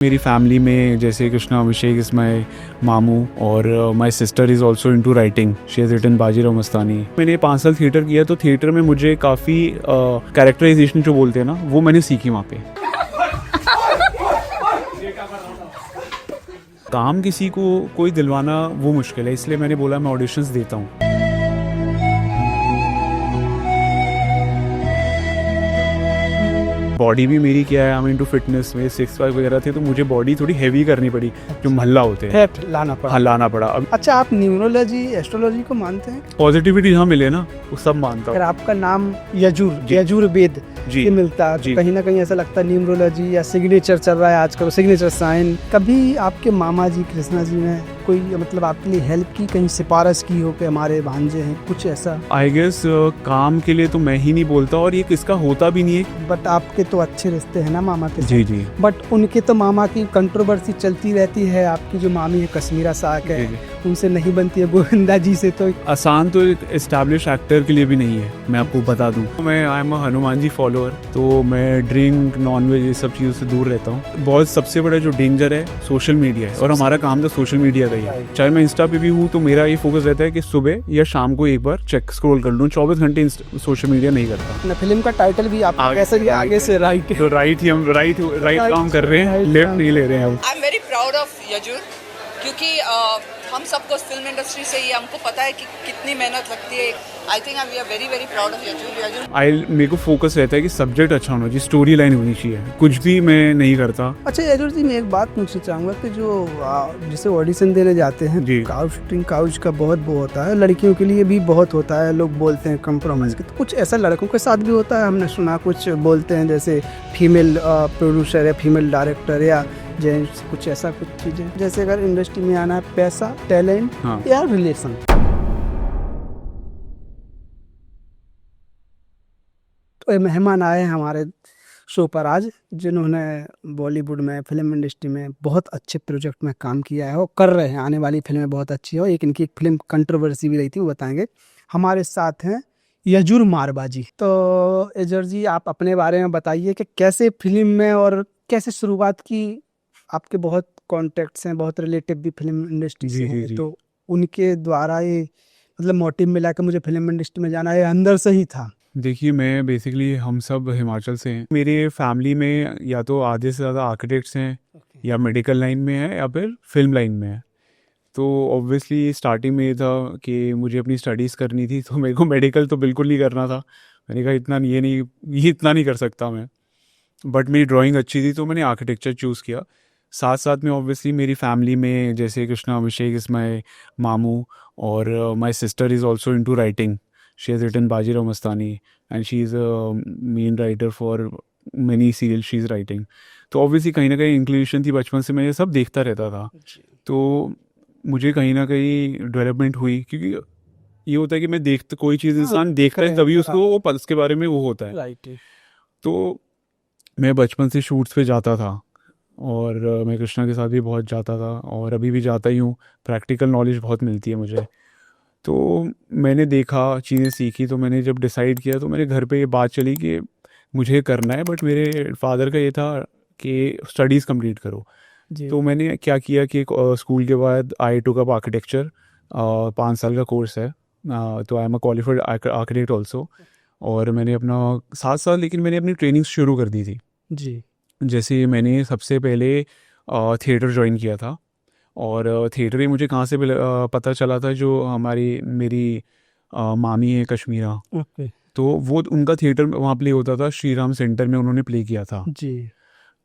मेरी फैमिली में जैसे कृष्णा अभिषेक इज माई मामू और my sister is also into writing. She has written Bajirao Mastani. मैंने 5 साल थिएटर किया तो थिएटर में मुझे काफ़ी कैरेक्टराइजेशन जो बोलते हैं ना वो मैंने सीखी वहाँ पे। काम किसी को कोई दिलवाना वो मुश्किल है, इसलिए मैंने बोला मैं ऑडिशंस देता हूँ। बॉडी भी मेरी क्या है, आई मीन टू फिटनेस में 6 पैक वगैरह थे तो मुझे बॉडी थोड़ी हैवी करनी पड़ी, जो महल्ला होते हैं लाना पड़ा। हाँ लाना पड़ा। अब अच्छा, आप न्यूमरोलॉजी एस्ट्रोलॉजी को मानते हैं? पॉजिटिविटी जहाँ मिले ना वो सब मानता अगर हूँ। आपका नाम यजुर्वेद जी ये मिलता है जी। तो कहीं ना कहीं ऐसा लगता है न्यूमरोलॉजी या सिग्नेचर चल रहा है आजकल, सिग्नेचर साइन। कभी आपके मामा जी कृष्णा जी ने कोई मतलब आपके लिए हेल्प की, कहीं सिफारिश की हो कि हमारे भांजे हैं, कुछ ऐसा? आई गेस काम के लिए तो मैं ही नहीं बोलता और ये किसका होता भी नहीं है। बट आपके तो अच्छे रिश्ते हैं ना मामा के साथ। जी जी बट उनके तो मामा की कंट्रोवर्सी चलती रहती है। आपकी जो मामी है कश्मीरा साक है, जी। उनसे नहीं बनती है, गोविंदा जी से तो। आसान तो एक एस्टैब्लिश एक्टर के लिए भी नहीं है, मैं आपको बता दूं। मैं I am Hanuman ji follower, तो मैं ड्रिंक नॉनवेज ये सब चीज़ों से दूर रहता हूँ। बहुत सबसे बड़ा जो डेंजर है सोशल मीडिया है और हमारा काम तो सोशल मीडिया का ही है। चाहे मैं इंस्टा पे भी हूँ तो मेरा ये फोकस रहता है कि सुबह या शाम को एक बार चेक स्क्रॉल कर लूँ, 24 घंटे सोशल मीडिया नहीं करता। ना फिल्म का टाइटल भी आप कैसे भी आगे से राइट तो राइट ही हम राइट काम कर रहे हैं, लेफ्ट नहीं ले रहे हैं अब। I am very proud of Yajur, क्योंकि हम सबको फिल्म इंडस्ट्री से ही हमको पता है कि कितनी मेहनत लगती है। I think we are very very proud of Yajur. मेरे को फोकस रहता है कि सब्जेक्ट अच्छा होना चाहिए, स्टोरी लाइन होनी चाहिए, कुछ भी मैं नहीं करता। अच्छा यजुर जी, मैं एक बात पूछना चाहूँगा कि जो जिसे ऑडिशन देने जाते हैं, जी। काउच शूटिंग काउच का बहुत वो होता है, लड़कियों के लिए भी बहुत होता है। लोग बोलते हैं कंप्रोमाइज़ की, तो कुछ ऐसा लड़कों के साथ भी होता है? हमने सुना कुछ बोलते हैं जैसे फीमेल प्रोड्यूसर या फीमेल डायरेक्टर या जेंट्स, कुछ ऐसा कुछ चीज़ें, जैसे अगर इंडस्ट्री में आना है पैसा, टैलेंट हाँ। या रिलेशन। तो ये मेहमान आए हैं हमारे शो पर आज, जिन्होंने बॉलीवुड में फिल्म इंडस्ट्री में बहुत अच्छे प्रोजेक्ट में काम किया है और कर रहे हैं। आने वाली फिल्में बहुत अच्छी है और एक इनकी एक फिल्म कंट्रोवर्सी भी रही थी, वो बताएंगे। हमारे साथ हैं यजुर मारवाजी। तो यजुर जी, आप अपने बारे में बताइए कि कैसे फिल्म में और कैसे शुरुआत की। आपके बहुत कॉन्टेक्ट्स हैं, बहुत रिलेटिव भी फिल्म इंडस्ट्री से जी, हैं, जी। तो उनके द्वारा ये मतलब मोटिव मिला कि मुझे फिल्म इंडस्ट्री में जाना है, अंदर से ही था? देखिए मैं बेसिकली हम सब हिमाचल से हैं। मेरे फैमिली में या तो आधे से ज़्यादा आर्किटेक्ट्स हैं या मेडिकल लाइन में है या फिर फिल्म लाइन में है। तो ऑब्वियसली स्टार्टिंग में ये था कि मुझे अपनी स्टडीज़ करनी थी, तो मेरे को मेडिकल तो बिल्कुल नहीं करना था। मैंने कहा ये इतना नहीं कर सकता मैं। बट मेरी ड्राइंग अच्छी थी तो मैंने आर्किटेक्चर चूज़ किया। साथ साथ में ऑब्वियसली मेरी फैमिली में जैसे कृष्णा अभिषेक इज़ माई मामू और my sister is also into writing. She has written Bajirao Mastani and she is a main writer for many serial she is writing. तो ऑब्वियसली कहीं ना कहीं इंक्लिनेशन थी, बचपन से मैं ये सब देखता रहता था। तो मुझे कहीं ना कहीं डेवलपमेंट हुई, क्योंकि ये होता है कि मैं देखता कोई चीज़ इंसान देखता है तभी उसको वो पल के बारे में वो होता है। राइट। तो मैं बचपन से शूट्स पे जाता था और मैं कृष्णा के साथ भी बहुत जाता था और अभी भी जाता ही हूँ। प्रैक्टिकल नॉलेज बहुत मिलती है मुझे। तो मैंने देखा, चीज़ें सीखी, तो मैंने जब डिसाइड किया तो मेरे घर पे ये बात चली कि मुझे करना है, बट मेरे फादर का ये था कि स्टडीज़ कंप्लीट करो। जी। तो मैंने क्या किया कि स्कूल के बाद आई टुक अप आर्किटेक्चर। 5 साल का कोर्स है। तो आई am a qualified architect also. और मैंने अपना 7 साल, लेकिन मैंने अपनी ट्रेनिंग शुरू कर दी थी। जी। जैसे मैंने सबसे पहले थिएटर ज्वाइन किया था और थिएटर ही मुझे कहाँ से पता चला था, जो मेरी मामी है कश्मीरा, ओके। तो वो उनका थिएटर वहाँ प्ले होता था, श्री राम सेंटर में उन्होंने प्ले किया था। जी।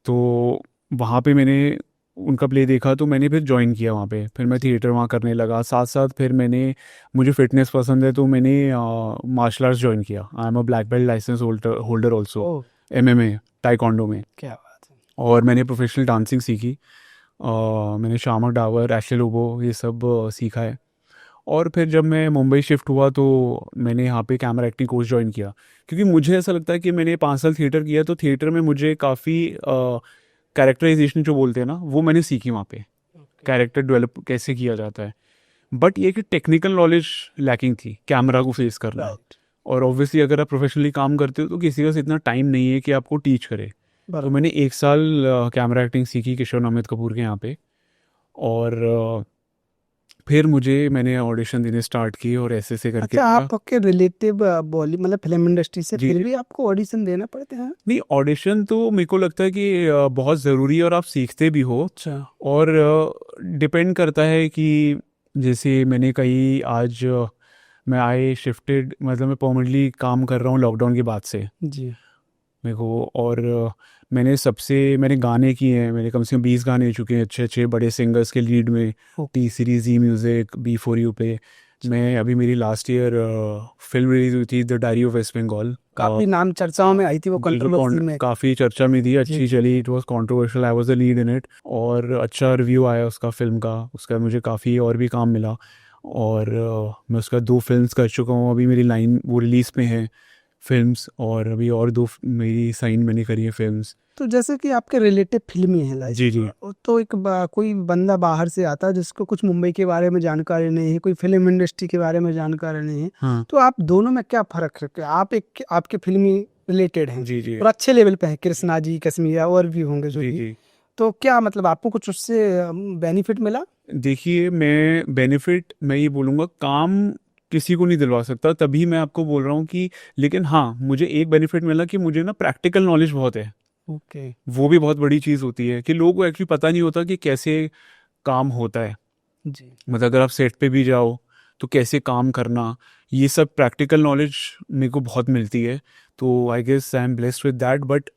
तो वहाँ पे मैंने उनका प्ले देखा तो मैंने फिर ज्वाइन किया वहाँ पे, फिर मैं थिएटर वहाँ करने लगा। साथ साथ फिर मुझे फिटनेस पसंद है तो मैंने मार्शल आर्ट्स ज्वाइन किया। I am a black belt license holder also, oh, MMA taekwondo में। क्या बात है। और मैंने प्रोफेशनल डांसिंग सीखी। मैंने शामक डावर, एशले लोबो ये सब सीखा है। और फिर जब मैं मुंबई शिफ्ट हुआ तो मैंने यहाँ पे कैमरा एक्टिंग कोर्स ज्वाइन किया, क्योंकि मुझे ऐसा लगता है कि मैंने 5 साल थिएटर किया तो थिएटर में मुझे काफ़ी कैरेक्टराइजेशन जो बोलते हैं ना वो मैंने सीखी वहाँ पे, कैरेक्टर डेवलप कैसे किया जाता है। बट ये कि टेक्निकल नॉलेज लैकिंग थी, कैमरा को फेस करना। राइट। और ऑब्वियसली अगर आप प्रोफेशनली काम करते हो तो किसी के पास इतना टाइम नहीं है कि आपको टीच करे। तो बराबर। मैंने 1 साल कैमरा एक्टिंग सीखी किशोर अमित कपूर के यहाँ पे। और फिर मैंने ऑडिशन देने स्टार्ट किए और ऐसे करके अच्छा, मेरा आपके रिलेटिव बॉली मतलब फिल्म इंडस्ट्री से जी फिर जी भी आपको ऑडिशन देना पड़ते हैं? नहीं, ऑडिशन तो मेरे को लगता है कि बहुत ज़रूरी है और आप सीखते भी हो। अच्छा। और डिपेंड करता है कि जैसे मैंने कहीं आज मैं आई शिफ्टेड, मतलब मैं परमानेंटली काम कर रहा हूँ लॉकडाउन के बाद से जी। मेरे को। और मैंने गाने किए हैं, मैंने कम से कम 20 गाने चुके हैं अच्छे अच्छे बड़े सिंगर्स के लीड में। ओ, टी सीरीज, ई म्यूज़िक, B4U पे। मैं अभी मेरी लास्ट ईयर फिल्म रिलीज हुई थी the diary of West Bengal. काफी नाम चर्चाओं में आई थी वो, बिल्कुल कंट्रोवर्सी में। काफ़ी चर्चा में थी, जी अच्छी चली, it was controversial, I was the lead in it. और अच्छा रिव्यू आया उसका फिल्म का, उसका मुझे काफ़ी और भी काम मिला। और मैं उसका 2 फिल्म्स कर चुका हूँ, अभी मेरी लाइन वो रिलीज़ पे हैं फिल्म्स। और अभी और 2 मेरी साइन मैंने करी है फिल्म्स। तो जैसे कि आपके रिलेटिव फिल्मी है लाइक, जी जी तो कोई बंदा बाहर से आता है जिसको कुछ मुंबई के बारे में जानकारी नहीं है, कोई फिल्म इंडस्ट्री के बारे में जानकारी नहीं है, हाँ तो आप दोनों में क्या फर्क रखते हैं? आपके फिल्मी रिलेटेड हैं जी जी और अच्छे लेवल पे हैं, कृष्णा जी, कश्मीरा और भी होंगे जो जी भी, जी तो क्या मतलब आपको कुछ उससे बेनिफिट मिला? देखिए, मैं ये बोलूँगा, काम किसी को नहीं दिलवा सकता, तभी मैं आपको बोल रहा हूँ कि लेकिन हाँ, मुझे एक बेनिफिट मिला कि मुझे ना प्रैक्टिकल नॉलेज बहुत है। ओके। वो भी बहुत बड़ी चीज़ होती है कि लोगों को एक्चुअली पता नहीं होता कि कैसे काम होता है। जी। मतलब अगर आप सेट पे भी जाओ तो कैसे काम करना, ये सब प्रैक्टिकल नॉलेज मेरे को बहुत मिलती है। तो I guess I am blessed with that. But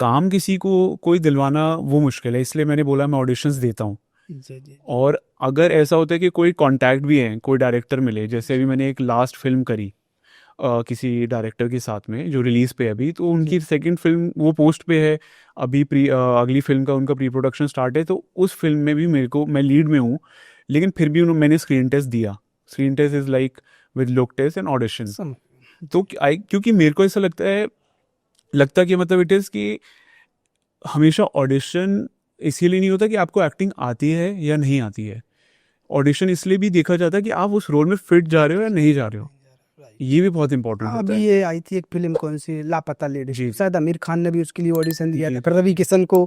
काम किसी को कोई दिलवाना वो मुश्किल है, इसलिए मैंने बोला मैं ऑडिशंस देता हूँ। जी जी। और अगर ऐसा होता है कि कोई कांटेक्ट भी है, कोई डायरेक्टर मिले, जैसे अभी मैंने एक लास्ट फिल्म करी किसी डायरेक्टर के साथ में जो रिलीज पे है अभी, तो उनकी सेकंड फिल्म वो पोस्ट पे है अभी। अगली फिल्म का उनका प्री प्रोडक्शन स्टार्ट है, तो उस फिल्म में भी मैं लीड में हूँ। लेकिन फिर भी मैंने स्क्रीन टेस्ट दिया। Screen test is like with look test and audition. तो क्योंकि मेरे को ऐसा लगता कि मतलब इट इज़ कि हमेशा ऑडिशन इसीलिए नहीं होता कि आपको एक्टिंग आती है या नहीं आती है। ऑडिशन इसलिए भी देखा जाता है कि आप उस रोल में फिट जा रहे हो या नहीं जा रहे हो। ये भी बहुत इंपॉर्टेंट होता अभी है। ये आई थी एक फिल्म, कौन सी, लापता लेडीज, जी शायद आमिर खान ने भी उसके लिए ऑडिशन दिया जी था, फिर रवि किशन को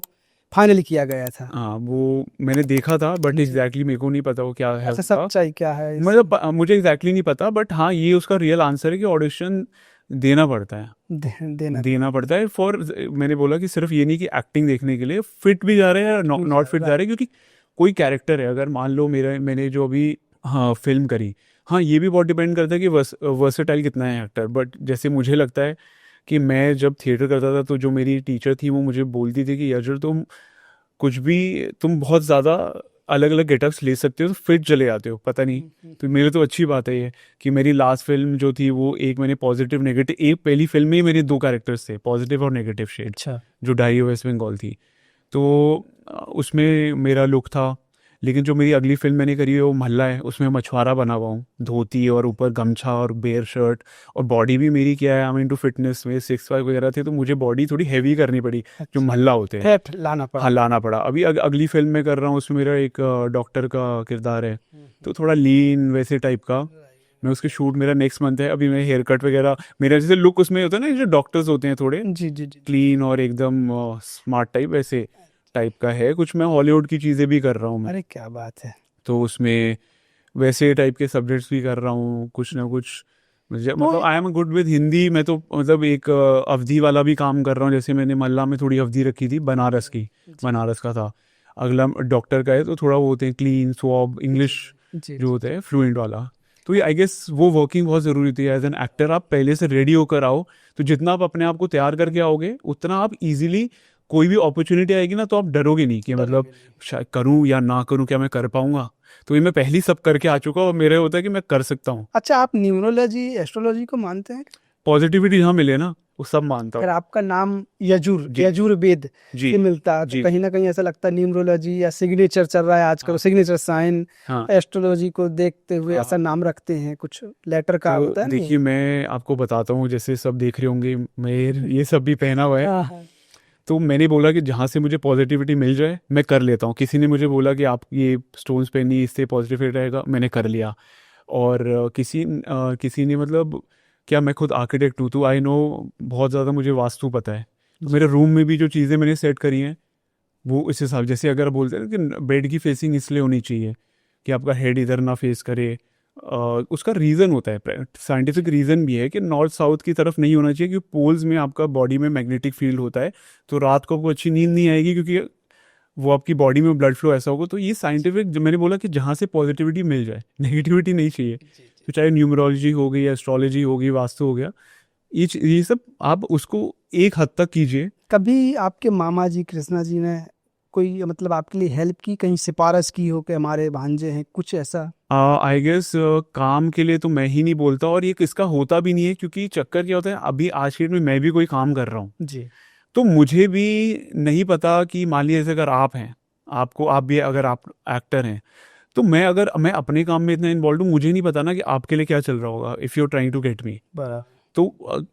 फाइनल किया गया था। हाँ, वो मैंने देखा था बट एग्जैक्टली मेरे को नहीं पता वो क्या है अच्छा, उसका। सच्चाई क्या है मतलब मुझे एग्जैक्टली नहीं पता, बट हाँ ये उसका रियल आंसर है कि ऑडिशन देना पड़ता है। देना देना पड़ता है फॉर, मैंने बोला कि सिर्फ ये नहीं कि एक्टिंग देखने के लिए फिट भी जा रहे हैं या नॉट फिट जा रहे हैं। क्योंकि कोई कैरेक्टर है, अगर मान लो मैंने जो अभी हाँ फिल्म करी, हाँ ये भी बहुत डिपेंड करता है कि वर्सेटाइल कितना है एक्टर। बट जैसे मुझे लगता है कि मैं जब थिएटर करता था तो जो मेरी टीचर थी वो मुझे बोलती थी कि यार तुम बहुत ज़्यादा अलग अलग गेटअप्स ले सकते हो तो फिट चले जाते हो, पता नहीं। तो मेरे तो अच्छी बात है ये कि मेरी लास्ट फिल्म जो थी वो एक मैंने पॉजिटिव नेगेटिव, एक पहली फिल्म में ही मेरे 2 कैरेक्टर्स थे, पॉजिटिव और नेगेटिव शेड, अच्छा। जो डायरी ऑफ वेस्ट बंगाल थी। तो उसमें मेरा लुक था। लेकिन जो मेरी अगली फिल्म मैंने करी है वो महल्ला है, उसमें मछुआरा बना हुआ हूँ, धोती और ऊपर गमछा और बेयर शर्ट। और बॉडी भी मेरी क्या है, आई मीन टू फिटनेस में 6 पैक वगैरह थे, तो मुझे बॉडी थोड़ी हैवी करनी पड़ी जो महल्ला होते हैं। फैट लाना पड़ा। हाँ, लाना पड़ा। अभी अगली फिल्म में कर रहा हूँ, उसमें मेरा एक डॉक्टर का किरदार है, तो थोड़ा लीन वैसे टाइप का। मैं उसके शूट मेरा नेक्स्ट मंथ है। अभी मैं हेयर कट वगैरह, मेरा जैसे लुक उसमें होता है ना, जो डॉक्टर्स होते हैं थोड़े जी जी जी। क्लीन और एकदम स्मार्ट टाइप, वैसे टाइप का है कुछ। मैं हॉलीवुड की चीज़ें भी कर रहा हूँ मैं, अरे क्या बात है। तो उसमें वैसे टाइप के सब्जेक्ट्स भी कर रहा हूँ कुछ ना कुछ। मतलब I am good with Hindi. मैं तो मतलब एक अवधि वाला भी काम कर रहा हूँ, जैसे मैंने मल्ला में थोड़ी अवधि रखी थी बनारस की, बनारस का था। अगला डॉक्टर का है तो थोड़ा वो होते हैं क्लीन स्वॉब इंग्लिश जी जो होता है फ्लुएंट वाला। तो ये आई गेस वो वर्किंग बहुत ज़रूरी होती है एज एन एक्टर। आप पहले से रेडी होकर आओ, तो जितना आप अपने आप को तैयार करके आओगे उतना आप इजीली, कोई भी अपॉर्चुनिटी आएगी ना तो आप डरोगे नहीं कि मतलब शायद करूं या ना करूं, क्या मैं कर पाऊंगा। तो ये मैं पहली सब करके आ चुका हूँ और मेरा होता है कि मैं कर सकता हूँ। अच्छा, आप न्यूमरोलॉजी, एस्ट्रोलॉजी को मानते हैं? पॉजिटिविटी जहाँ मिले ना वो सब मानता फिर हूँ। आपका नाम यजुर, जी यजुर्वेद जी से मिलता है, तो जी कहीं ना कहीं ऐसा लगता है न्यूमरोलॉजी या सिग्नेचर चल रहा है आजकल, सिग्नेचर साइन, हाँ एस्ट्रोलॉजी को देखते हुए ऐसा हाँ। नाम रखते हैं, कुछ लेटर का तो होता है देखिए, नहीं? मैं आपको बताता हूँ, जैसे सब देख रहे होंगे मैं ये सब भी पहना हुआ है। हाँ हाँ। तो मैंने बोला कि जहाँ से मुझे पॉजिटिविटी मिल जाए मैं कर लेता हूँ। किसी ने मुझे बोला कि आप ये स्टोन्स पहनिए, इससे पॉजिटिविटी रहेगा, मैंने कर लिया। और किसी ने मतलब, क्या मैं खुद आर्किटेक्ट हूँ तो आई नो बहुत ज़्यादा मुझे वास्तु पता है तो मेरे रूम में भी जो चीज़ें मैंने सेट करी हैं वो इस हिसाब, जैसे अगर बोलते हैं कि बेड की फेसिंग इसलिए होनी चाहिए कि आपका हेड इधर ना फेस करे, उसका रीज़न होता है, साइंटिफिक रीज़न भी है कि नॉर्थ साउथ की तरफ नहीं होना चाहिए, क्योंकि पोल्स में आपका बॉडी में मैग्नेटिक फील्ड होता है, तो रात को आपको अच्छी नींद नहीं आएगी, क्योंकि वो आपकी बॉडी में ब्लड फ्लो ऐसा होगा। तो ये साइंटिफिक, जो मैंने बोला कि जहाँ से पॉजिटिविटी मिल जाए, नेगेटिविटी नहीं चाहिए। तो चाहे न्यूमरोलॉजी हो गई, एस्ट्रोलॉजी हो गई, वास्तु हो गया, ये सब आप उसको एक हद तक कीजिए। कभी आपके मामा जी कृष्णा जी ने कोई मतलब आपके लिए हेल्प की, कहीं सिफारिश की हो कि हमारे भांजे हैं, कुछ ऐसा? आई गेस काम के लिए तो मैं ही नहीं बोलता, और ये किसका होता भी नहीं है, क्योंकि चक्कर क्या होता है, अभी आज के डेट में मैं भी कोई काम कर रहा हूँ, जी तो मुझे भी नहीं पता कि मान लीजिए जैसे अगर आप हैं, आप भी अगर आप एक्टर हैं, तो मैं अपने काम में इतना इन्वॉल्व हूँ, मुझे नहीं पता ना कि आपके लिए क्या चल रहा होगा, if you are trying to get me. बड़ा तो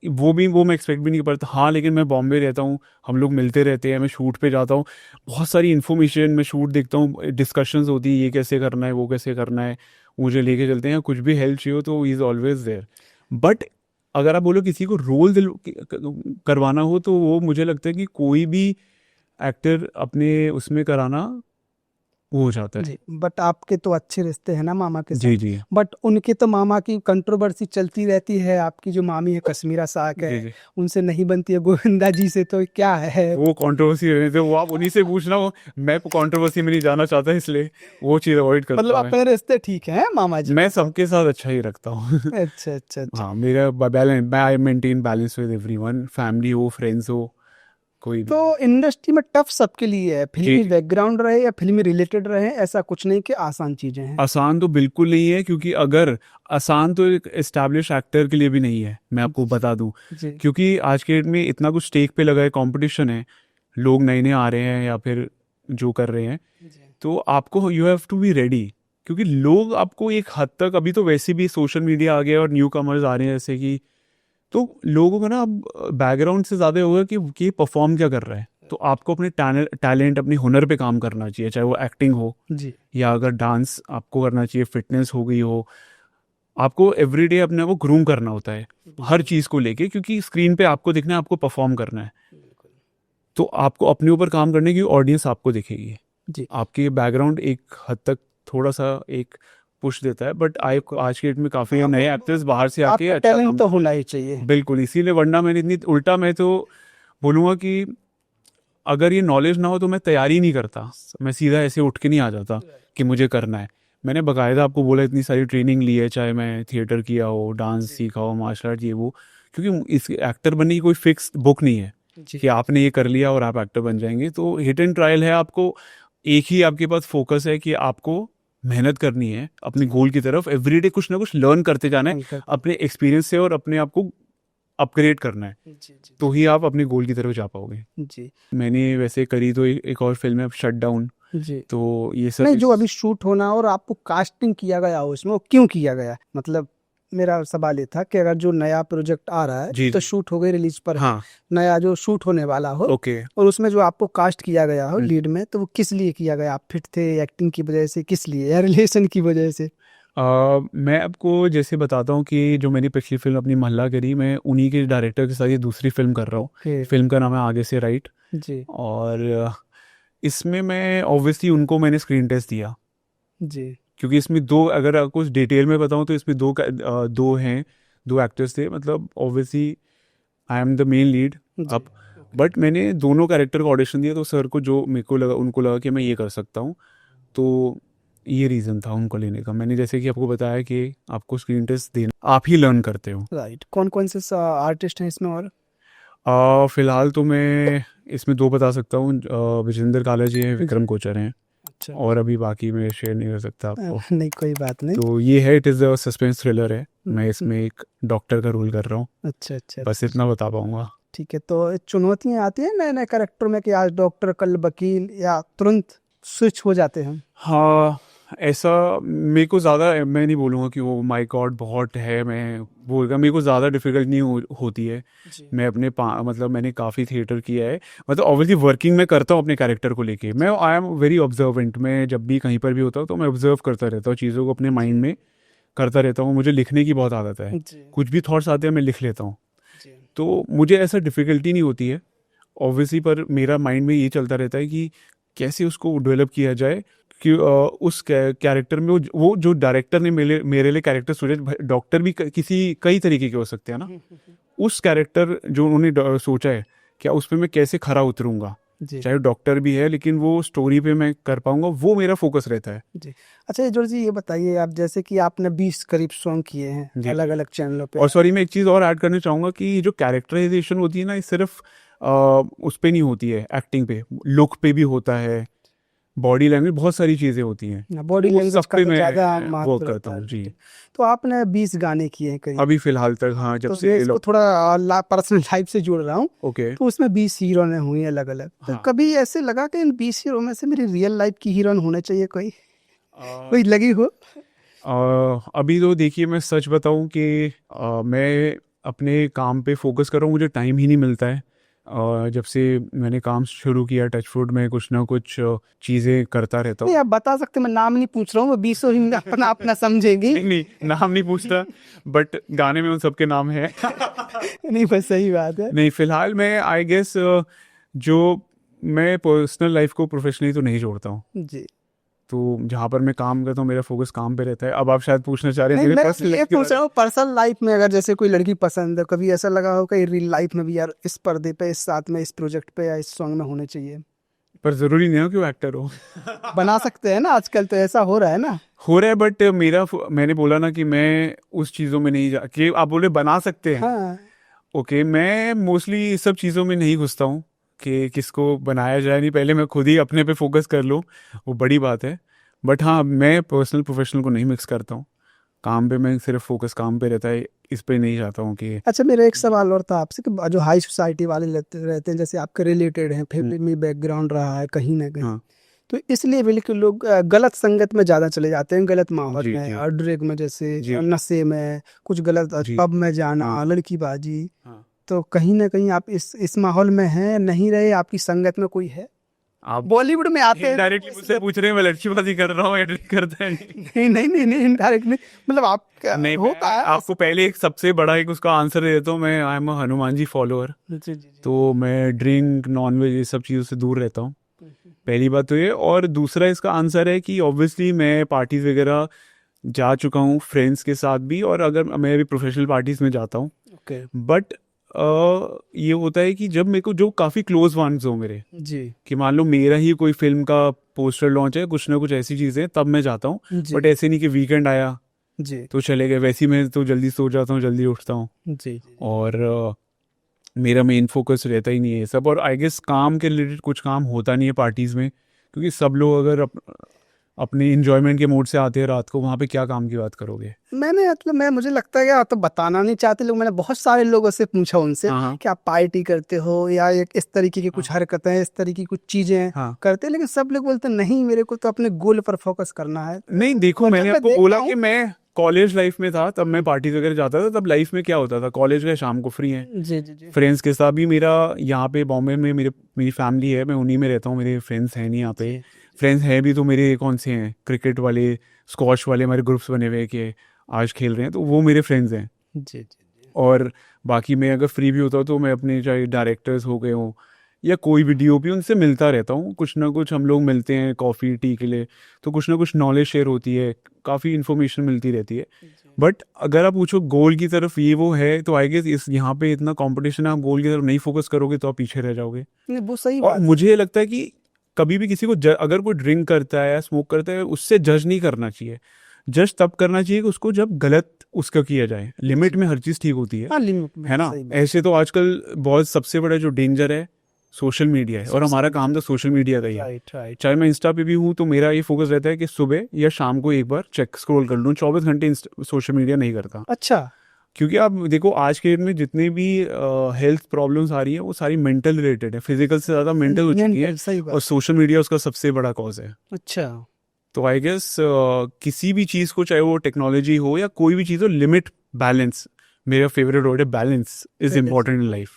वो मैं एक्सपेक्ट भी नहीं करता। हाँ, लेकिन मैं बॉम्बे रहता हूँ, हम लोग मिलते रहते हैं, मैं शूट पे जाता हूँ, बहुत सारी इन्फॉर्मेशन, मैं शूट देखता हूँ, डिस्कशंस होती है, ये कैसे करना है, वो कैसे करना है, मुझे लेके चलते हैं, कुछ भी हेल्प चाहिए तो he is always there. But अगर आप बोलो किसी को रोल करवाना हो, तो वो मुझे लगता है कि कोई भी एक्टर अपने उसमें कराना वो हो जाता है। जी। बट आपके तो अच्छे रिश्ते हैं ना मामा के जी साथ? जी बट उनके तो मामा की कंट्रोवर्सी चलती रहती है, आपकी जो मामी है कश्मीरा साक जी है, जी, उनसे नहीं बनती है, गोविंदा जी से, तो क्या है? वो कंट्रोवर्सी रहते वो आप उन्हीं से पूछना, वो मैं कंट्रोवर्सी में नहीं जाना चाहता, इसलिए वो चीज़ अवॉइड मतलब करता हूँ। अपने रिश्ते ठीक हैं मामा जी मैं के साथ? सबके साथ अच्छा ही रखता हूँ। अच्छा अच्छा अच्छा। हाँ, मेरा balance, I maintain balance with everyone, family हो, फ्रेंड्स हो, कोई भी। तो इंडस्ट्री में टफ सबके लिए है, जी फिल्मी जी, बैकग्राउंड रहे या फिल्मी रिलेटेड रहे, ऐसा कुछ नहीं कि आसान चीजें हैं। आसान तो बिल्कुल नहीं है, क्योंकि अगर आसान तो एक एस्टैब्लिश एक्टर के लिए भी नहीं है, मैं आपको बता दूं, जी क्योंकि आज के डेट में इतना कुछ स्टेक पे लगा है, कंपटीशन है, लोग नए नए आ रहे हैं या फिर जो कर रहे हैं, तो आपको you have to be ready, क्योंकि लोग आपको एक हद तक, अभी तो वैसे भी सोशल मीडिया आ गया और न्यू कमर्स आ रहे हैं, जैसे कि, तो लोगों को ना अब बैकग्राउंड से ज़्यादा होगा कि परफॉर्म क्या कर रहा है, तो आपको अपने टैलेंट, अपने हुनर पे काम करना चाहिए, चाहे वो एक्टिंग हो जी या अगर डांस आपको करना चाहिए, फिटनेस हो गई हो, आपको एवरीडे अपने आप को ग्रूम करना होता है हर चीज़ को लेके, क्योंकि स्क्रीन पे आपको दिखना है, आपको परफॉर्म करना है, तो आपको अपने ऊपर काम करने की ऑडियंस आपको दिखेगी। जी आपके बैकग्राउंड एक हद तक थोड़ा सा एक पुश देता है, बट आज के डेट में काफ़ी नए एक्टर्स बाहर से आके आपका अच्छा टैलेंट काम, तो होना ही चाहिए। बिल्कुल, इसीलिए, वरना मैंने इतनी उल्टा, मैं तो बोलूँगा कि अगर ये नॉलेज ना हो तो मैं तैयारी नहीं करता, मैं सीधा ऐसे उठ के नहीं आ जाता कि मुझे करना है। मैंने बाकायदा आपको बोला, इतनी सारी ट्रेनिंग ली है, चाहे मैं थिएटर किया हो, डांस सीखा हो, मार्शल आर्ट, ये वो, क्योंकि इस एक्टर बनने की कोई फिक्स बुक नहीं है जी कि आपने ये कर लिया और आप एक्टर बन जाएंगे, तो हिट एंड ट्रायल है। आपको एक ही आपके पास फोकस है कि आपको मेहनत करनी है अपने गोल की तरफ, एवरीडे कुछ ना कुछ लर्न करते जाना है अपने एक्सपीरियंस से, और अपने आप को अपग्रेड करना है, जी जी तो ही आप अपने गोल की तरफ जा पाओगे। जी मैंने वैसे करी तो एक और फिल्म है शट डाउन, जी। तो ये सब नहीं, जो अभी शूट होना और आपको कास्टिंग किया गया हो उसमें, वो क्यों किया गया? मतलब मेरा सवाल ये था कि अगर जो नया प्रोजेक्ट आ रहा है जी तो जी, शूट हो गई, रिलीज पर है, हाँ, नया जो शूट होने वाला हो, ओके। और उसमें जो आपको कास्ट किया गया हो लीड में, तो वो किस लिए किया गया? आप फिट थे एक्टिंग की वजह से, किस लिए, या रिलेशन की वजह से? मैं आपको जैसे बताता हूँ कि जो मैंने पिछली फिल्म अपनी महल्ला करी, मैं उन्हीं के डायरेक्टर के साथ ये दूसरी फिल्म कर रहा हूँ। ओके फिल्म का नाम है आगे से राइट, जी और इसमें मैं ऑब्वियसली उनको मैंने स्क्रीन टेस्ट दिया, जी क्योंकि इसमें दो, अगर आपको कुछ डिटेल में बताऊँ तो इसमें दो एक्टर्स थे, मतलब obviously I am the main lead जी अब, बट मैंने दोनों कैरेक्टर का ऑडिशन दिया, तो सर को जो मेरे को लगा, उनको लगा कि मैं ये कर सकता हूँ, तो ये रीज़न था उनको लेने का। मैंने जैसे कि आपको बताया कि आपको स्क्रीन टेस्ट देना, आप ही लर्न करते हो। राइट। कौन कौन से आर्टिस्ट हैं इसमें? और फिलहाल तो मैं इसमें दो बता सकता हूँ, विजेंद्र काला जी हैं, विक्रम कोचर हैं, अच्छा और अभी बाकी मैं शेयर नहीं कर सकता आपको। नहीं, कोई बात नहीं। तो ये है, it is a suspense thriller है, मैं इसमें एक डॉक्टर का रोल कर रहा हूँ, अच्छा अच्छा बस इतना बता पाऊंगा। ठीक है। तो चुनौतियां आती हैं नए नए कैरेक्टर में कि आज डॉक्टर कल वकील, या तुरंत स्विच हो जाते हैं? हाँ, ऐसा मेरे को ज़्यादा, मैं नहीं बोलूँगा कि वो माय गॉड बहुत है, मैं बोलूँगा मेरे को ज़्यादा डिफिकल्ट नहीं होती है। जी मैं अपने मतलब मैंने काफ़ी थिएटर किया है, मतलब ऑब्वियसली वर्किंग मैं करता हूँ अपने कैरेक्टर को लेके, मैं आई एम वेरी ऑब्जर्वेंट, मैं जब भी कहीं पर भी होता हूँ तो मैं ऑब्जर्व करता रहता हूँ, चीज़ों को अपने माइंड में करता रहता हूँ, मुझे लिखने की बहुत आदत है, जी कुछ भी थॉट्स आते हैं मैं लिख लेता हूँ, जी तो मुझे ऐसा डिफ़िकल्टी नहीं होती है। ऑब्वियसली, पर मेरा माइंड में ये चलता रहता है कि कैसे उसको डेवलप किया जाए कि उस कैरेक्टर में वो जो डायरेक्टर ने मेरे लिए कैरेक्टर सोचे, डॉक्टर भी किसी कई तरीके के हो सकते हैं ना, उस कैरेक्टर जो उन्होंने सोचा है क्या उस पर मैं कैसे खरा उतरूंगा, जी चाहे डॉक्टर भी है लेकिन वो स्टोरी पे मैं कर पाऊंगा, वो मेरा फोकस रहता है। जी। अच्छा जॉर्ज जी, ये बताइए आप, जैसे कि आपने 20 करीब सॉन्ग किए हैं जी। अलग अलग चैनलों पे। और सॉरी, मैं एक चीज़ और ऐड करना चाहूँगा कि जो कैरेक्टराइजेशन होती है ना, ये सिर्फ उस पे नहीं होती है, एक्टिंग पे, लुक पे भी होता है, बॉडी लैंग्वेज, बहुत सारी चीज़ें होती हैं, बॉडी वो लैंग्वेज सब का पे तो मैं ज़्यादा वर्क महत्व करता रहता हूँ है। जी। तो आपने 20 गाने किए हैं करीब। अभी फिलहाल तक, हाँ, जब तो से मैं इसको थोड़ा पर्सनल लाइफ से जोड़ रहा हूँ। ओके। तो उसमें 20 हीरोइनें हुई अलग अलग। तो हाँ। कभी ऐसे लगा कि इन 20 हीरो में से मेरी रियल लाइफ की हीरोइन होने चाहिए कोई लगी हो? अभी तो देखिए, मैं सच बताऊं कि मैं अपने काम पे फोकस कर रहा हूँ, मुझे टाइम ही नहीं मिलता है। जब से मैंने काम शुरू किया टचवुड में, कुछ ना कुछ चीज़ें करता रहता नहीं हूँ। आप बता सकते, मैं नाम नहीं पूछ रहा हूँ, वो 20 ही अपना अपना समझेगी। नहीं नहीं, नाम नहीं पूछता, बट गाने में उन सबके नाम है। नहीं बस सही बात है। नहीं, फिलहाल मैं आई गेस जो मैं पर्सनल लाइफ को प्रोफेशनली तो नहीं जोड़ता हूँ, जी। तो जहाँ पर मैं काम करता हूँ मेरा फोकस काम पे रहता है। अब आप शायद पूछना चाह रहे हैं नहीं मेरे मैं पर्सनल ये लाइफ के पूछ बारे रहा हूँ, पर्सनल लाइफ में अगर जैसे कोई लड़की पसंद है, कभी ऐसा लगा हो कि रियल लाइफ में भी यार इस पर्दे पे, इस साथ में, इस प्रोजेक्ट पे या इस सॉन्ग में होने चाहिए? में। पर ज़रूरी नहीं हो कि वो एक्टर हो। बना सकते हैं ना, आजकल तो ऐसा हो रहा है ना। हो रहा है, बट मैंने बोला ना कि मैं उस चीज़ों में नहीं जा कि आप बोले बना सकते हैं। हाँ ओके, मैं मोस्टली इस सब चीज़ों में नहीं घुसता हूँ कि किसको बनाया जाए, नहीं, पहले मैं खुद ही अपने पे फोकस कर लूँ, वो बड़ी बात है। बट हाँ, मैं पर्सनल प्रोफेशनल को नहीं मिक्स करता हूँ, काम पे मैं सिर्फ फोकस काम पे रहता है, इस पे नहीं चाहता हूँ कि अच्छा, मेरा एक सवाल और था आपसे कि जो हाई सोसाइटी वाले रहते हैं, जैसे आपके रिलेटेड हैं, फैमिली बैकग्राउंड रहा है कहीं ना कहीं, हाँ तो इसलिए बिल्कुल लोग गलत संगत में ज़्यादा चले जाते हैं, गलत माहौल जी में जी और ड्रग में, जैसे जी नशे में, कुछ गलत जी। पब में जाना, हाँ लड़कीबाजी। हाँ। तो कहीं ना कहीं आप इस माहौल में हैं, नहीं रहे, आपकी संगत में कोई है? आप बॉलीवुड में आते हैं डायरेक्टली मुझसे पूछ रहे हैं मैं लड़कीबाजी कर रहा हूँ या ड्रिंक करता है? नहीं नहीं नहीं नहीं, इनडायरेक्ट नहीं, मतलब आप नहीं, होता है। आपको पहले एक सबसे बड़ा एक उसका आंसर दे देता हूँ, मैं I am Hanuman ji follower, जी जी जी। तो मैं ड्रिंक नॉनवेज ये सब चीज़ों से दूर रहता हूँ, पहली बात तो ये। और दूसरा इसका आंसर है कि ऑब्वियसली मैं पार्टीज वगैरह जा चुका हूँ फ्रेंड्स के साथ भी, और अगर मैं भी प्रोफेशनल पार्टीज में जाता हूँ, ओके बट ये होता है कि जब मेरे को जो काफ़ी क्लोज वंस हो मेरे, जी कि मान लो मेरा ही कोई फिल्म का पोस्टर लॉन्च है, कुछ ना कुछ ऐसी चीज़ें, तब मैं जाता हूँ। जी बट ऐसे नहीं कि वीकेंड आया जी तो चले गए, वैसे ही मैं तो जल्दी सो जाता हूँ, जल्दी उठता हूँ, जी। और मेरा मेन फोकस रहता ही नहीं है ये सब। और आई गेस काम के रिलेटेड कुछ काम होता नहीं है पार्टीज़ में, क्योंकि सब लोग अगर अपने इंजॉयमेंट के मूड से आते हैं रात को, वहाँ पे क्या काम की बात करोगे? मैंने मतलब मुझे लगता है कि आप तो बताना नहीं चाहते लोग। मैंने बहुत सारे लोगों से पूछा उनसे हाँ कि आप पार्टी करते हो या एक इस तरीके की कुछ हरकतें, इस तरीके की कुछ चीजें हाँ। करते हैं, लेकिन सब लोग बोलते हैं नहीं, मेरे को तो अपने गोल पर फोकस करना है। नहीं देखो, मतलब मैंने मैं आपको देखता बोला हूँ। कि मैं कॉलेज लाइफ में था, तब मैं पार्टी वगैरह जाता था, तब लाइफ में क्या होता था, कॉलेज का शाम को फ्री है, जी जी जी। फ्रेंड्स के साथ भी। मेरा यहाँ पे बॉम्बे में मेरी फैमिली है, मैं उन्हीं में रहता हूँ, मेरे फ्रेंड्स हैं नहीं यहाँ पे। फ्रेंड्स हैं भी तो मेरे कौन से हैं, क्रिकेट वाले, स्क्वॉश वाले, हमारे ग्रुप्स बने हुए हैं कि आज खेल रहे हैं, तो वो मेरे फ्रेंड्स हैं। जी जी। और बाकी मैं अगर फ्री भी होता हूँ तो मैं अपने चाहे डायरेक्टर्स हो गए हों या कोई भी DOP, उनसे मिलता रहता हूँ, कुछ ना कुछ हम लोग मिलते हैं कॉफ़ी टी के लिए, तो कुछ ना कुछ नॉलेज शेयर होती है, काफ़ी इन्फॉर्मेशन मिलती रहती है। बट अगर आप पूछो गोल की तरफ ये वो है, तो आई गेस इस यहाँ पे इतना कंपटीशन है, आप गोल की तरफ नहीं फोकस करोगे तो आप पीछे रह जाओगे। नहीं वो सही और बात। मुझे ये लगता है कि कभी भी किसी को अगर कोई ड्रिंक करता है या स्मोक करता है, उससे जज नहीं करना चाहिए। जज तब करना चाहिए कि उसको जब गलत उसका किया जाए, लिमिट में हर चीज़ ठीक होती है। हाँ लिमिट में, है ना? सही बात। ऐसे तो आजकल बहुत सबसे बड़ा जो डेंजर है सोशल मीडिया है, और हमारा काम तो सोशल मीडिया का ही है। Right right. चाहे मैं इंस्टा पे भी हूँ तो मेरा ये फोकस रहता है कि सुबह या शाम को एक बार चेक स्क्रॉल कर लूँ, 24 घंटे सोशल मीडिया नहीं करता। अच्छा। क्योंकि आप देखो आज के डेट में जितने भी हेल्थ प्रॉब्लम्स आ रही है वो सारी मेंटल रिलेटेड है, फिजिकल से ज़्यादा मेंटल हो चुकी है, Mental, सही और बात। सोशल मीडिया उसका सबसे बड़ा कॉज है। अच्छा। तो आई गेस किसी भी चीज़ को, चाहे वो टेक्नोलॉजी हो या कोई भी चीज़ हो, लिमिट, बैलेंस, मेरा फेवरेट वर्ड है, balance is important in life,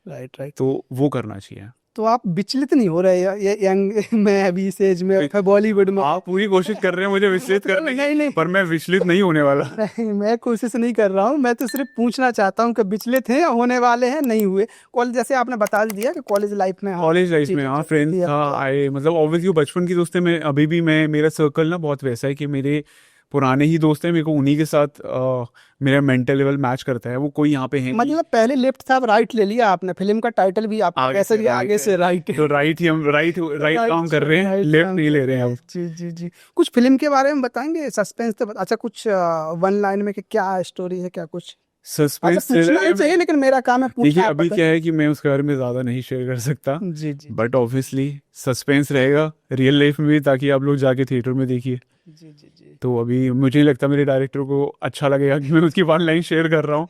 right right. तो वो करना चाहिए। तो आप विचलित नहीं हो रहे ये यंग मैं अभी इस एज में बॉलीवुड में? आप पूरी कोशिश कर रहे हैं मुझे विचलित करने नहीं, नहीं। की, पर मैं विचलित नहीं होने वाला। नहीं, मैं कोशिश नहीं कर रहा हूँ, मैं तो सिर्फ पूछना चाहता हूँ कि विचलित हैं या होने वाले हैं, नहीं हुए? कॉलेज जैसे आपने बता दिया कि कॉलेज लाइफ में, हाँ, कॉलेज लाइफ में चीजें हाँ चलती फ्रेंड्स है। था, आए मतलब ऑब्वियसली बचपन की दोस्त है। मैं अभी भी मेरा सर्कल ना बहुत वैसा है कि मेरे पुराने ही दोस्त हैं, मेरे को उन्हीं के साथ मेरा मेंटल लेवल मैच करता है। वो कोई यहाँ पे है नहीं। मतलब पहले लेफ्ट था, अब राइट ले लिया आपने। फिल्म का टाइटल भी आप आगे वैसे से भी right आगे है। से राइट है। तो राइट ही हम राइट काम कर रहे हैं, right लेफ्ट काम नहीं कर ले रहे हैं अब। जी जी जी। कुछ फिल्म के बारे में बताएंगे, सस्पेंस तो अच्छा कुछ वन लाइन में कि क्या स्टोरी है, क्या कुछ? अच्छा, सस्पेंस पूछना ही चाहिए, लेकिन मेरा काम है देखिए पूछना। अभी क्या है कि मैं उसके बारे में ज़्यादा नहीं शेयर कर सकता, जी जी बट ऑब्वियसली सस्पेंस रहेगा रियल लाइफ में भी, ताकि आप लोग जाके थिएटर में देखिए। जी जी जी। तो अभी मुझे नहीं लगता मेरे डायरेक्टर को अच्छा लगेगा कि मैं उसकी वन लाइन शेयर कर रहा हूँ।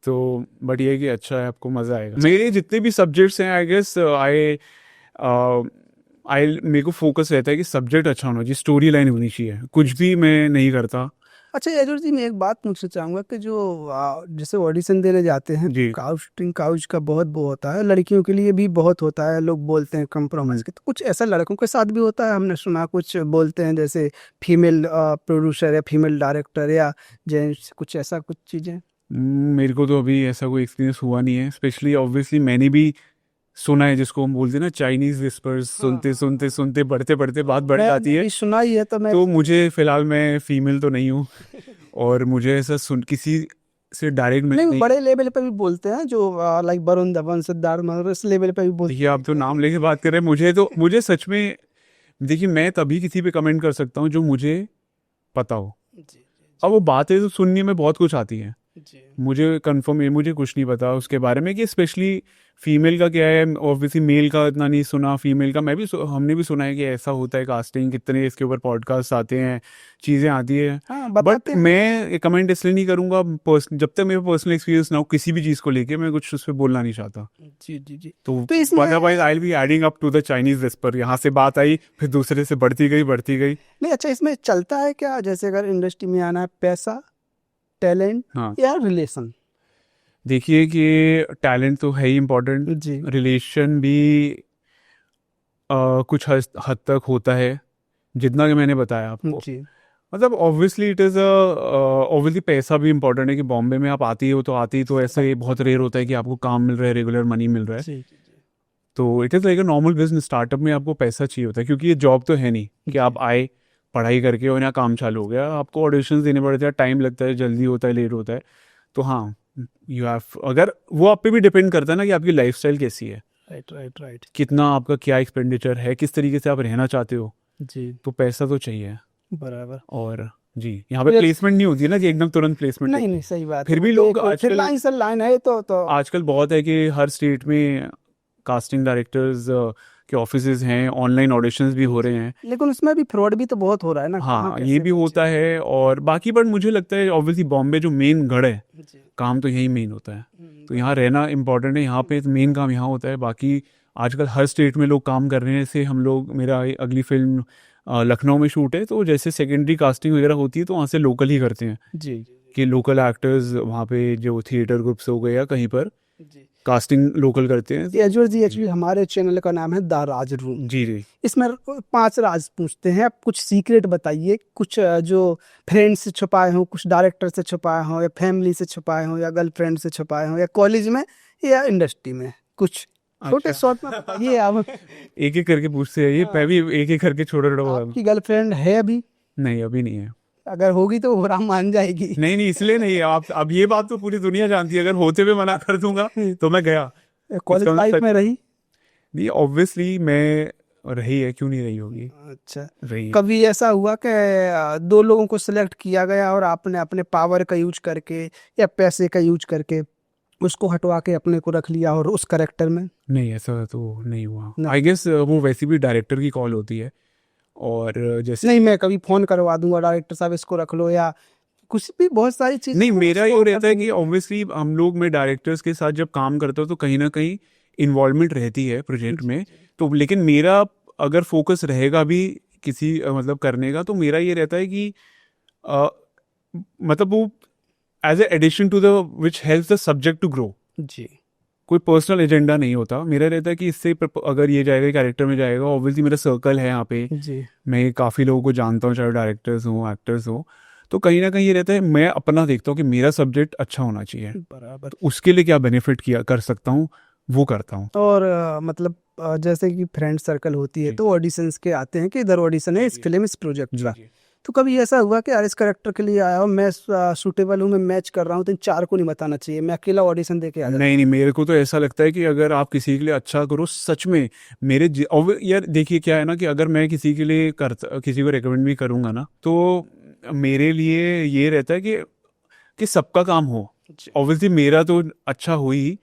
तो बट ये है कि अच्छा है, आपको मज़ा आएगा। मेरे जितने भी सब्जेक्ट्स हैं आई गेस मेरे को फोकस रहता है कि सब्जेक्ट अच्छा होना चाहिए, स्टोरी लाइन होनी चाहिए, कुछ भी मैं नहीं करता। अच्छा यजुर जी, मैं एक बात पूछना चाहूंगा कि जो जैसे ऑडिशन देने जाते हैं, जी। कास्टिंग काउच का बहुत वो होता है, लड़कियों के लिए भी बहुत होता है, लोग बोलते हैं कम्प्रोमाइज के, तो कुछ ऐसा लड़कों के साथ भी होता है? हमने सुना कुछ बोलते हैं जैसे फीमेल प्रोड्यूसर या फीमेल डायरेक्टर या जेंट्स, कुछ ऐसा कुछ चीजें? मेरे को तो अभी ऐसा कोई एक्सपीरियंस हुआ नहीं है। स्पेशली ऑब्वियसली मैंने भी सुना है, जिसको हम बोलते हैं ना चाइनीज विस्पर्स, सुनते सुनते सुनते बढ़ते बढ़ते बात बढ़ जाती है। भी सुना ही है, तो मैं तो मुझे फिलहाल मैं फीमेल तो नहीं हूँ और मुझे ऐसा सुन किसी से डायरेक्ट नहीं, बड़े लेवल पे भी बोलते हैं, जो लाइक वरुण धवन, सिद्धार्थ मल्होत्रा, इस लेवल पे भी बोलते देखिए आप तो नाम लेके बात कर रहे हैं। मुझे सच में देखिए, मैं तभी किसी पे कमेंट कर सकता हूँ जो मुझे पता हो। जी अब वो बातें तो सुनने में बहुत कुछ आती हैं, जी मुझे कंफर्म मुझे कुछ नहीं पता उसके बारे में कि स्पेशली फीमेल का क्या है। ऑब्वियसली मेल का इतना नहीं सुना, फीमेल का हमने भी सुना है कि ऐसा होता है कास्टिंग, कितने इसके ऊपर पॉडकास्ट आते हैं, चीज़ें आती है। हाँ, बट बताते हैं। मैं कमेंट इसलिए नहीं करूँगा, जब तक मेरा पर्सनल एक्सपीरियंस ना हो किसी भी चीज़ को लेके, मैं कुछ उस पर बोलना नहीं चाहता। जी जी जी। तो तो इसमें otherwise I will be adding up to the Chinese whisper. यहाँ से बात आई, फिर दूसरे से बढ़ती गई। नहीं, अच्छा इसमें चलता है क्या, जैसे अगर इंडस्ट्री में आना है, पैसा, टैलेंट हाँ या रिलेशन? देखिए कि टैलेंट तो है ही इम्पोर्टेंट, जी रिलेशन भी कुछ हद तक होता है, जितना कि मैंने बताया आपको। जी मतलब ऑब्वियसली इट इज़ ऑब्वियसली पैसा भी इम्पोर्टेंट है कि बॉम्बे में आप आती हो तो ऐसा ये बहुत रेयर होता है कि आपको काम मिल रहा है, रेगुलर मनी मिल रहा है। जी तो it is like a normal business. Startup में आपको पैसा चाहिए होता है, क्योंकि ये जॉब तो है नहीं कि आप आए, पढ़ाई करके और यहाँ काम चालू हो गया। आपको ऑडिशंस देने पड़ते हैं, टाइम लगता है, जल्दी होता है, लेट होता है। तो हाँ, यू हैव, अगर वो आप पे भी डिपेंड करता है ना कि आपकी लाइफस्टाइल कैसी है, राइट राइट राइट। कितना आपका क्या एक्सपेंडिचर है, किस तरीके से आप रहना चाहते हो। जी तो पैसा तो चाहिए। बराबर। और जी, यहाँ पे प्लेसमेंट नहीं होती है ना कि एकदम तुरंत प्लेसमेंट। नहीं नहीं, सही बात फिर है। भी वो लोग तो एक फिर आजकल लाइन से लाइन है, तो आजकल बहुत है कि हर स्टेट में कास्टिंग डायरेक्टर्स के ऑफिसेज हैं, ऑनलाइन ऑडिशंस भी हो रहे हैं। लेकिन उसमें भी फ्रॉड भी तो बहुत हो रहा है ना। कहाँ हाँ, कैसे ये भी होता है। और बाकी बट मुझे लगता है ऑब्वियसली बॉम्बे जो मेन गढ़ है, जी। काम तो यही मेन होता है। तो यहाँ रहना इम्पोर्टेंट है, यहाँ पे मेन काम यहाँ होता है। बाकी आजकल हर स्टेट में लोग काम कर रहे हैं। जैसे हम लोग, मेरा अगली फिल्म लखनऊ में शूट है, तो जैसे सेकेंडरी कास्टिंग वगैरह होती है तो वहाँ से लोकल ही करते हैं जी कि लोकल एक्टर्स वहाँ पे जो थिएटर ग्रुप्स हो गए या कहीं पर जी। कास्टिंग लोकल करते हैं। यजुर जी, एक्चुअली हमारे चैनल का नाम है द राज रूम। जी जी। इसमें 5 राज पूछते हैं, आप कुछ सीक्रेट बताइए, कुछ जो फ्रेंड्स से छुपाए हों, कुछ डायरेक्टर से छुपाए हों, या फैमिली से छुपाए हों, या गर्लफ्रेंड से छुपाए हों, या कॉलेज में या इंडस्ट्री में, कुछ छोटे शॉर्ट में बताइए आप। एक एक करके पूछते हैं ये, मैं भी एक एक करके छोटा छोटा बता दूं। आपकी गर्लफ्रेंड है अभी? नहीं, अभी नहीं है। अगर होगी तो बुरा मान जाएगी। नहीं, इसलिए नहीं है। आप अब ये बात तो पूरी दुनिया जानती है, अगर होते हुए मना कर दूंगा तो मैं गया। कॉलेज इसका लाइफ मतलब में रही? नहीं, ऑब्वियसली मैं रही है, क्यों नहीं रही होगी, अच्छा, रही है। कभी ऐसा हुआ कि 2 लोगों को सिलेक्ट किया गया और आपने अपने पावर का यूज करके या पैसे का यूज करके उसको हटवा के अपने को रख लिया और उस करेक्टर में? नहीं, ऐसा तो नहीं हुआ। ना। आई गेस वो वैसे भी डायरेक्टर की कॉल होती है। और जैसे नहीं, मैं कभी फोन करवा दूंगा, डायरेक्टर साहब इसको रख लो, या कुछ भी, बहुत सारी चीजें। नहीं, मेरा ये रहता है कि ऑब्वियसली हम लोग, मैं डायरेक्टर्स के साथ जब काम करता हूँ तो कहीं ना कहीं इन्वॉल्वमेंट रहती है प्रोजेक्ट में। तो लेकिन मेरा अगर फोकस रहेगा भी किसी मतलब करने का, तो मेरा ये रहता है कि मतलब वो as a addition to the which helps the subject to grow. जी कोई पर्सनल एजेंडा नहीं होता मेरा, रहता है कि इससे अगर ये जाएगा कैरेक्टर में जाएगा, ऑब्वियसली मेरा सर्कल है यहाँ पे, जी मैं काफ़ी लोगों को जानता हूँ, चाहे डायरेक्टर्स हों एक्टर्स हों, तो कहीं ना कहीं ये रहता है मैं अपना देखता हूँ कि मेरा सब्जेक्ट अच्छा होना चाहिए, बराबर। तो उसके लिए क्या बेनिफिट किया कर सकता हूँ वो करता हूँ। और मतलब जैसे कि फ्रेंड सर्कल होती है जी। तो ऑडिशंस के आते हैं कि इधर ऑडिशन है इस जी। फिल्म इस प्रोजेक्ट जी का, जी तो कभी ऐसा हुआ कि यार इस करेक्टर के लिए आया हूँ मैं, सूटेबल हूँ, मैं मैच कर रहा हूँ, तो इन 4 को नहीं बताना चाहिए, मैं अकेला ऑडिशन दे के आ जाता नहीं नहीं, मेरे को तो ऐसा लगता है कि अगर आप किसी के लिए अच्छा करो सच में, यार देखिए क्या है ना कि अगर मैं किसी के लिए किसी को रेकमेंड भी करूंगा ना, तो मेरे लिए ये रहता है कि सबका काम हो, जी। ऑब्वियसली मेरा तो अच्छा हो ही,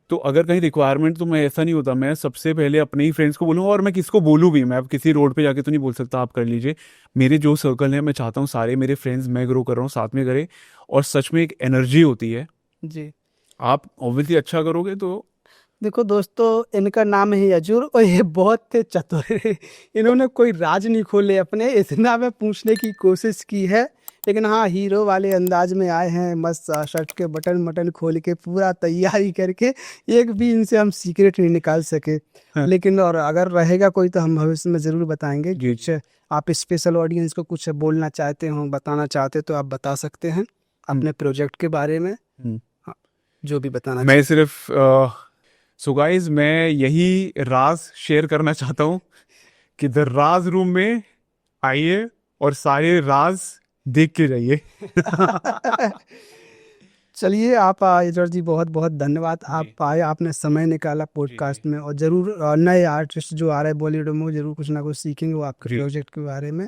तो अगर कहीं रिक्वायरमेंट, तो मैं ऐसा नहीं होता, मैं सबसे पहले अपने ही फ्रेंड्स को बोलूँगा, और मैं किसको बोलूँ भी, मैं अब किसी रोड पे जाके तो नहीं बोल सकता आप कर लीजिए, मेरे जो सर्कल है मैं चाहता हूँ सारे मेरे फ्रेंड्स, मैं ग्रो कर रहा हूँ साथ में करें, और सच में एक एनर्जी होती है, जी। आप ऑब्वियसली अच्छा करोगे तो। देखो दोस्तों, इनका नाम है यजुर और ये बहुत थे चतुर इन्होंने कोई राज नहीं खोले अपने, इतना मैं पूछने की कोशिश की है, लेकिन हाँ हीरो वाले अंदाज में आए हैं, मस्त शर्ट के बटन खोल के पूरा तैयारी करके, एक भी इनसे हम सीक्रेट नहीं निकाल सके। हाँ। लेकिन और अगर रहेगा कोई तो हम भविष्य में ज़रूर बताएंगे। जी। कुछ आप स्पेशल ऑडियंस को कुछ बोलना चाहते हो, बताना चाहते हो, तो आप बता सकते हैं अपने प्रोजेक्ट के बारे में, हाँ, जो भी बताना मैं सिर्फ सो गाइस मैं यही राज शेयर करना चाहता हूँ कि द राज रूम में आइए और सारे राज देख के जाइए। चलिए आप यजर जी बहुत बहुत धन्यवाद, आप आए, आपने समय निकाला पॉडकास्ट में, और ज़रूर नए आर्टिस्ट जो आ रहे हैं बॉलीवुड में वो ज़रूर कुछ ना कुछ सीखेंगे, वो आपके जी। प्रोजेक्ट के बारे में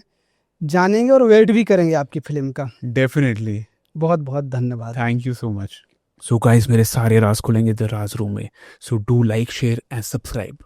जानेंगे और वेट भी करेंगे आपकी फिल्म का। डेफिनेटली, बहुत बहुत धन्यवाद। Thank you so much. So guys मेरे सारे राज खुलेंगे द राज रूम में, so do like share and subscribe.